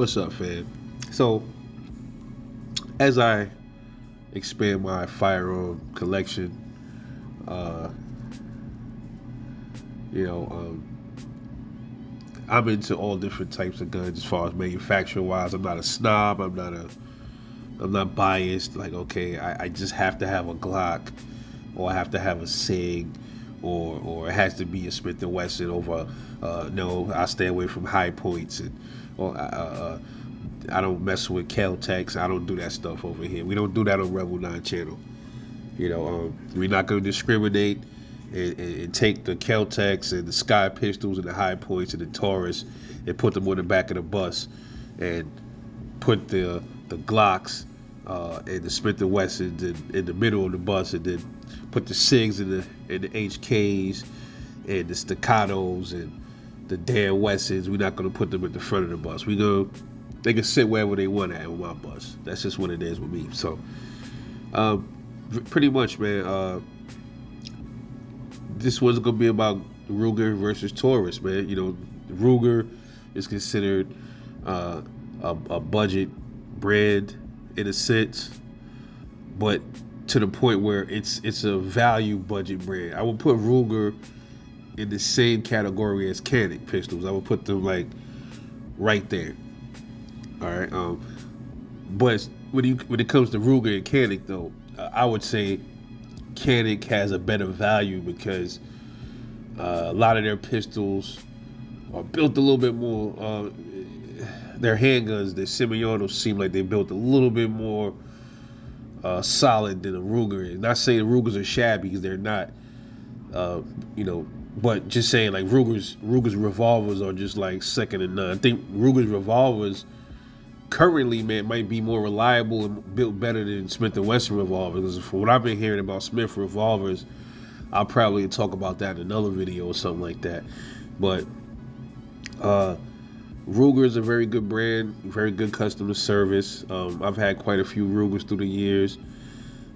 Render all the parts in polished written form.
What's up, fam? So, as I expand my firearm collection, uh, you know, I'm into all different types of guns as far as manufacturing wise. I'm not a snob. I'm not biased. Like, okay, I just have to have a Glock, or I have to have a Sig, or it has to be a Smith and Wesson over. No, I stay away from high points and or I don't mess with Caltex. I don't do that stuff over here. We don't do that on Rebel 9 channel. We're not going to discriminate and take the Caltex and the Sky pistols and the high points and the Taurus and put them on the back of the bus and put the Glocks and the Smith and Wessons in the middle of the bus, and then put the Sigs and the HKs and the Staccatos and the Dan Wessons. We're not going to put them at the front of the bus. They can sit wherever they want at on my bus. That's just what it is with me. So, pretty much, man. This one's gonna be about Ruger versus Taurus, man. Ruger is considered a budget brand in a sense, but to the point where it's a value budget brand. I would put Ruger in the same category as Canik pistols. I would put them like right there. All right. But when it comes to Ruger and Canik, though, I would say Canik has a better value because a lot of their pistols are built a little bit more. Their handguns, their Semionos, seem like they built a little bit more solid than a Ruger is. Not saying the Rugers are shabby, because they're not. But just saying, like, Ruger's revolvers are just like second to none. I think Ruger's revolvers currently, man, might be more reliable and built better than Smith & Wesson revolvers. Because from what I've been hearing about Smith revolvers, I'll probably talk about that in another video or something like that. But Ruger is a very good brand, very good customer service. I've had quite a few Rugers through the years.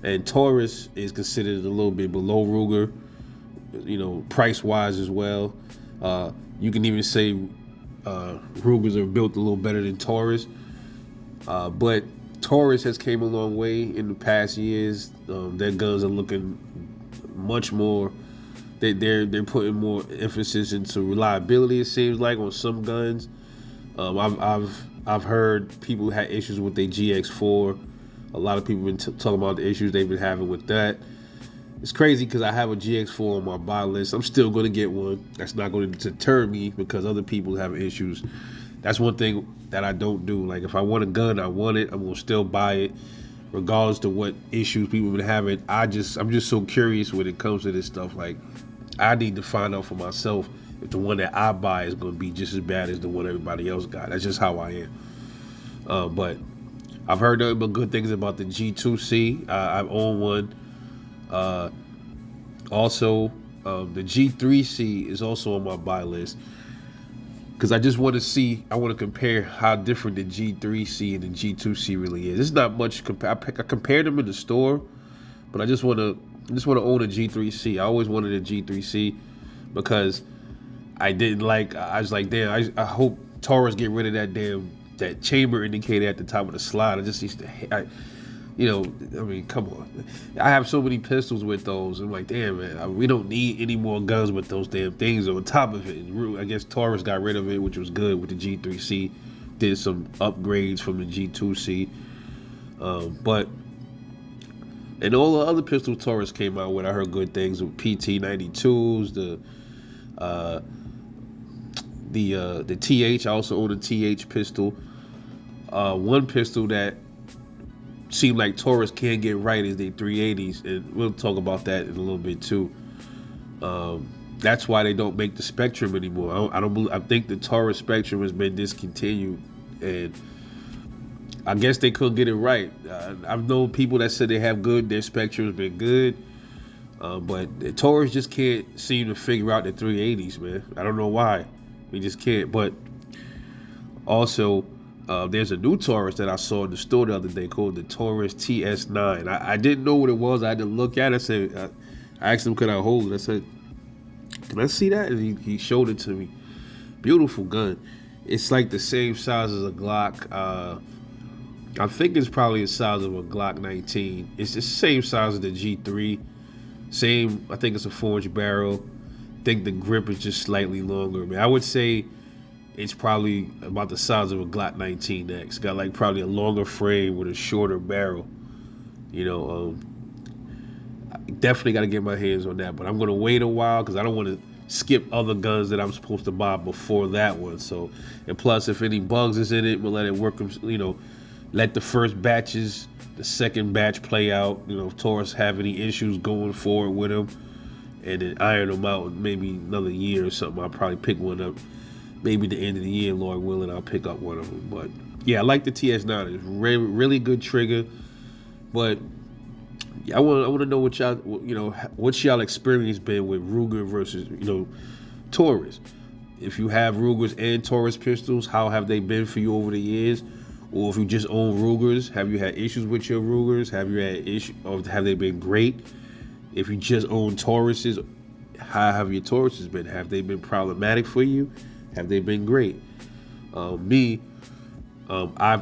And Taurus is considered a little bit below Ruger, price-wise as well. You can even say Rugers are built a little better than Taurus. But Taurus has came a long way in the past years. Their guns are looking much more. They're putting more emphasis into reliability. It seems like on some guns. I've heard people had issues with their GX4. A lot of people have been talking about the issues they've been having with that. It's crazy because I have a GX4 on my buy list. I'm still going to get one. That's not going to deter me because other people have issues. That's one thing that I don't do. Like, if I want a gun, I want it. I'm going to still buy it, regardless to what issues people have been having. I'm just so curious when it comes to this stuff. Like, I need to find out for myself if the one that I buy is going to be just as bad as the one everybody else got. That's just how I am. But I've heard nothing but good things about the G2C. I've owned one. Also, the G3C is also on my buy list. Because I just want to see, I want to compare how different the G3C and the G2C really is. It's not much. I compared them in the store, but I just want to own a G3C. I always wanted a G3C because I was like, damn, I hope Taurus get rid of that chamber indicator at the top of the slide. I just used to, come on. I have so many pistols with those. I'm like, damn, man, we don't need any more guns with those damn things on top of it. And I guess Taurus got rid of it, which was good with the G3C. Did some upgrades from the G2C. And all the other pistols Taurus came out with, I heard good things with PT92s, the TH. I also own a TH pistol. One pistol that seem like Taurus can get right is the 380s, and we'll talk about that in a little bit too. That's why they don't make the Spectrum anymore. I think the Taurus Spectrum has been discontinued, and I guess they couldn't get it right. I've known people that said their Spectrum's been good, but the Taurus just can't seem to figure out the 380s, man. I don't know why. We just can't. But also, there's a new Taurus that I saw in the store the other day called the Taurus TS9. I didn't know what it was. I had to look at it. I asked him, could I hold it? I said, can I see that? And he showed it to me. Beautiful gun. It's like the same size as a Glock. I think it's probably the size of a Glock 19. It's the same size as the G3. Same, I think it's a 4-inch barrel. I think the grip is just slightly longer. Man, I would say it's probably about the size of a Glock 19X. Got like probably a longer frame with a shorter barrel. You know, I definitely got to get my hands on that. But I'm gonna wait a while because I don't want to skip other guns that I'm supposed to buy before that one. So, and plus, if any bugs is in it, we'll let it work. You know, let the first batches, the second batch play out. You know, if Taurus have any issues going forward with them, and then iron them out. Maybe another year or something. I'll probably pick one up. Maybe the end of the year, Lord willing, I'll pick up one of them. But yeah, I like the TS9. It's really good trigger. But I want to know what y'all, you know, what's y'all experience been with Ruger versus, you know, Taurus. If you have Rugers and Taurus pistols, how have they been for you over the years? Or if you just own Rugers, have you had issues with your Rugers? Have you had issues, or have they been great? If you just own Tauruses, how have your Tauruses been? Have they been problematic for you? Have they been great? I've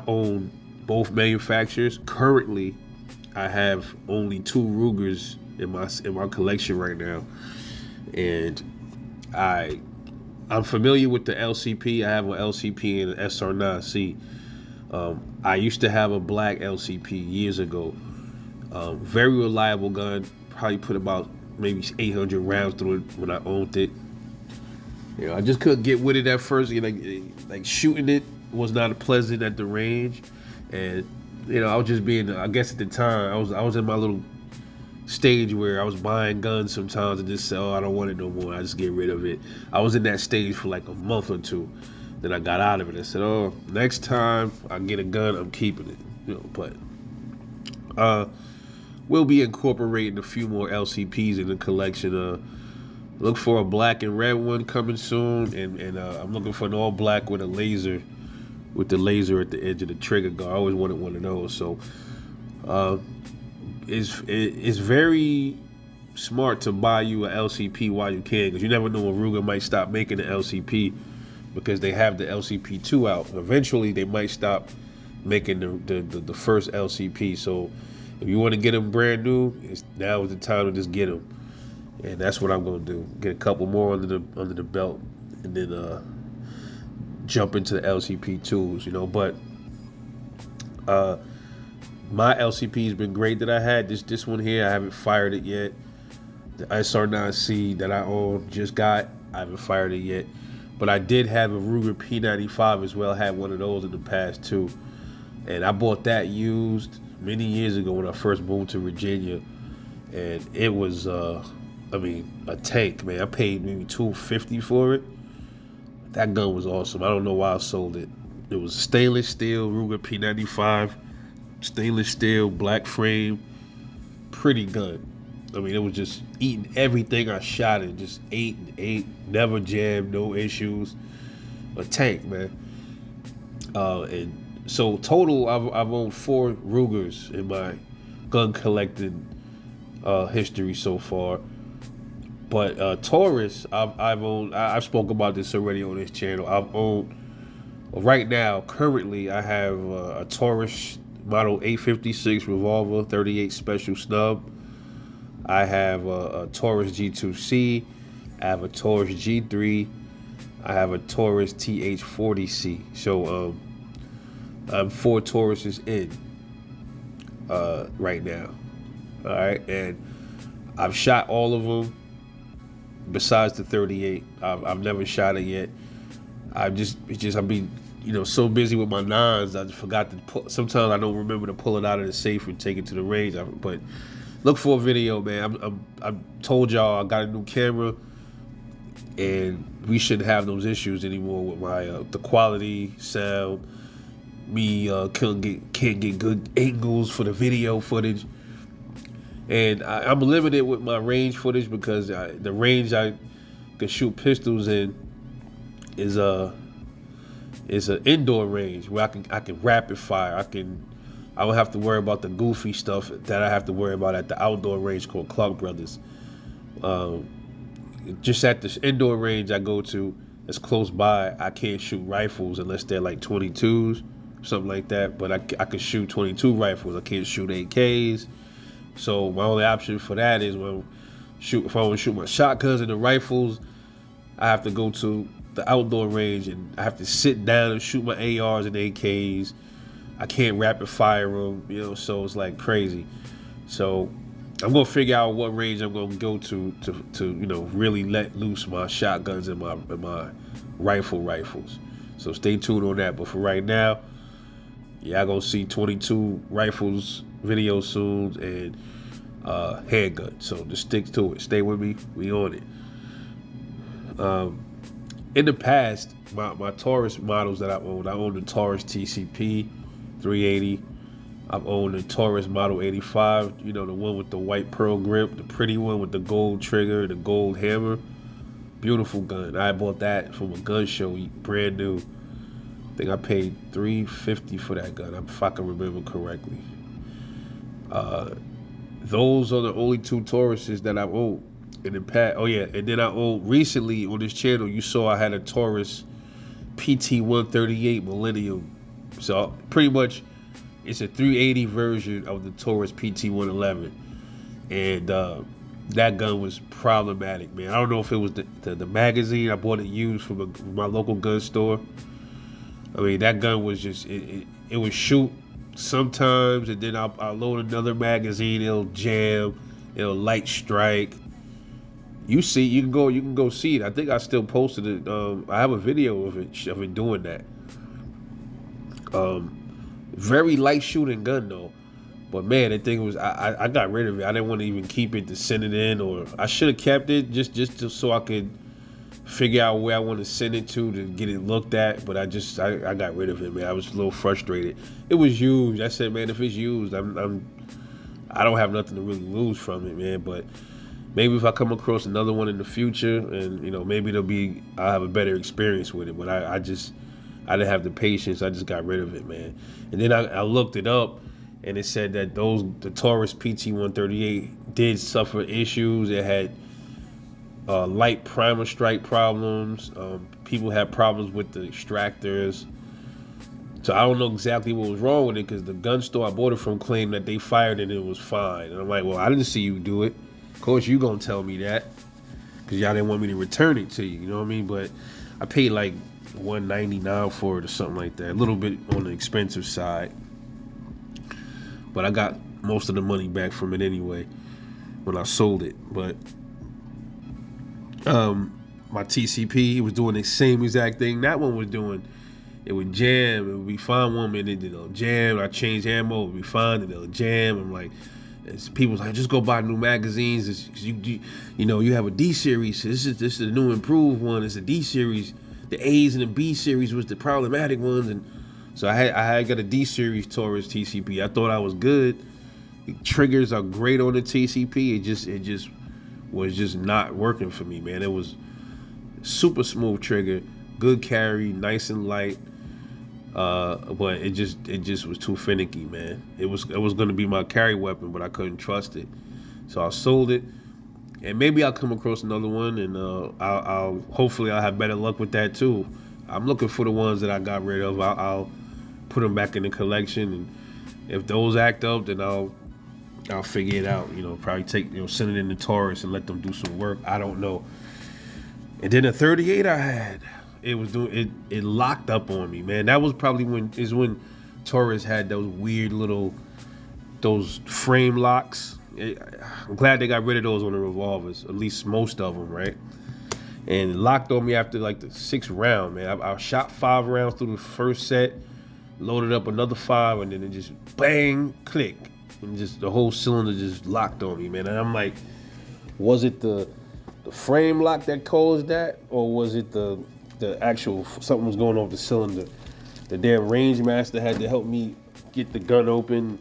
owned both manufacturers. Currently, I have only 2 Rugers in my collection right now, and I'm familiar with the LCP. I have an LCP and an SR9C. I used to have a black LCP years ago. Very reliable gun. Probably put about maybe 800 rounds through it when I owned it. You know, I just couldn't get with it at first. You know, like shooting it was not pleasant at the range, and you know, I was just being. I guess at the time, I was in my little stage where I was buying guns sometimes and just say, "Oh, I don't want it no more. I just get rid of it." I was in that stage for like a month or two. Then I got out of it. I said, "Oh, next time I get a gun, I'm keeping it." You know, but we'll be incorporating a few more LCPs in the collection. Look for a black and red one coming soon, and I'm looking for an all black with a laser, with the laser at the edge of the trigger guard. I always wanted one of those. So it's very smart to buy you a LCP while you can, because you never know when Ruger might stop making the LCP, because they have the LCP2 out. Eventually, they might stop making the first LCP. So if you want to get them brand new, now is the time to just get them. And that's what I'm gonna do. Get a couple more under the belt, and then jump into the LCP2s, you know. But my LCP has been great that I had. This one here, I haven't fired it yet. The SR9C that I own, just got, I haven't fired it yet. But I did have a Ruger P95 as well. I had one of those in the past too. And I bought that used many years ago when I first moved to Virginia. And it was a tank, man. I paid maybe $250 for it. That gun was awesome. I don't know why I sold it. It was stainless steel Ruger P95, stainless steel, black frame, pretty gun. I mean, it was just eating everything I shot it. Just ate and ate, never jammed, no issues. A tank, man. And so total, I've owned 4 Rugers in my gun collecting history so far. But Taurus, I've owned. I've spoken about this already on this channel. I've owned. Right now, currently, I have a Taurus model 856 revolver, 38 special snub. I have a Taurus G2C. I have a Taurus G3. I have a Taurus TH40C. So I'm 4 Tauruses in right now. All right, and I've shot all of them besides the 38. I've never shot it yet. I've been, you know, so busy with my nines, I just forgot to put. Sometimes I don't remember to pull it out of the safe and take it to the range. But look for a video, man. I told y'all I got a new camera, and we shouldn't have those issues anymore with my the quality, sound. Me can't get good angles for the video footage. And I'm limited with my range footage because the range I can shoot pistols in is an indoor range where I can rapid fire. I don't have to worry about the goofy stuff that I have to worry about at the outdoor range called Clark Brothers. Just at this indoor range I go to, that's close by, I can't shoot rifles unless they're like 22s, something like that. But I could shoot 22 rifles. I can't shoot AKs. So my only option for that is if I want to shoot my shotguns and the rifles, I have to go to the outdoor range and I have to sit down and shoot my ARs and AKs. I can't rapid fire them, so it's like crazy. So I'm gonna figure out what range I'm gonna go to really let loose my shotguns and my rifles. So stay tuned on that. But for right now, y'all gonna see 22 rifles video soon and handgun. So just stick to it. Stay with me. We on it. In the past, my Taurus models that I owned the Taurus TCP 380. I've owned the Taurus Model 85, the one with the white pearl grip, the pretty one with the gold trigger, the gold hammer. Beautiful gun. I bought that from a gun show, brand new. I think I paid $350 for that gun, if I can remember correctly. Those are the only two Tauruses that I've owned in the past. Oh yeah, and then I owned recently on this channel, you saw I had a Taurus PT-138 Millennium. So pretty much, it's a 380 version of the Taurus PT-111, and that gun was problematic, man. I don't know if it was the magazine. I bought it used from my local gun store. I mean, that gun was just it would shoot sometimes, and then I'll load another magazine. It'll jam. It'll light strike. You can go see it. I think I still posted it. I have a video of it doing that. Very light shooting gun though, but man, the thing was I got rid of it. I didn't want to even keep it to send it in, or I should have kept it just so I could figure out where I want to send it to get it looked at. But I got rid of it, man. I was a little frustrated. It was used. I said, man, if it's used, I don't have nothing to really lose from it, man. But maybe if I come across another one in the future, and maybe I'll have a better experience with it. But I didn't have the patience. I just got rid of it, man. And then I looked it up, and it said that the Taurus PT-138 did suffer issues. It had light primer strike problems. People had problems with the extractors. So I don't know exactly what was wrong with it, because the gun store I bought it from claimed that they fired it and it was fine. And I'm like, well, I didn't see you do it. Of course, you gonna tell me that, because y'all didn't want me to return it to you. You know what I mean? But I paid like $199 for it or something like that. A little bit on the expensive side, but I got most of the money back from it anyway when I sold it. But my TCP was doing the same exact thing that one was doing. It would jam. It would be fine 1 minute, then it'll jam. I change ammo, it would be fine, then it'll jam. I'm like, people's like, just go buy new magazines. You have a D series. So this is the new improved one. It's a D series. The A's and the B series was the problematic ones, and so I had got a D series Taurus TCP. I thought I was good. The triggers are great on the TCP. It just was just not working for me, man. It was super smooth trigger, good carry, nice and light, but it just was too finicky, man. It was going to be my carry weapon, but I couldn't trust it, so I sold it. And maybe I'll come across another one, and hopefully I'll have better luck with that too. I'm looking for the ones that I got rid of. I'll put them back in the collection, and if those act up, then I'll figure it out. Probably send it in the Taurus and let them do some work. I don't know. And then the 38 I had, it locked up on me, man. That was probably when Taurus had those weird those frame locks. I'm glad they got rid of those on the revolvers, at least most of them, right? And it locked on me after like the 6th round, man. I shot 5 rounds through the first set, loaded up another 5, and then it just bang, click, and just the whole cylinder just locked on me, man. And I'm like, was it the frame lock that caused that, or was it the actual something was going on with the cylinder? The damn range master had to help me get the gun open.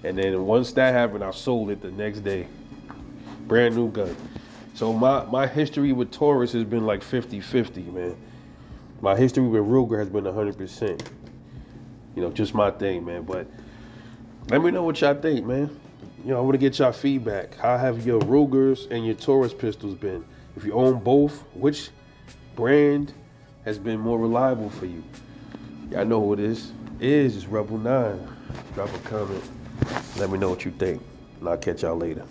And then once that happened, I sold it the next day. Brand new gun. So my history with Taurus has been like 50-50, man. My history with Ruger has been 100%. Just my thing, man. But let me know what y'all think, man. I want to get y'all feedback. How have your Rugers and your Taurus pistols been? If you own both, which brand has been more reliable for you? Y'all know who it is. It's Rebel 9. Drop a comment. Let me know what you think. And I'll catch y'all later.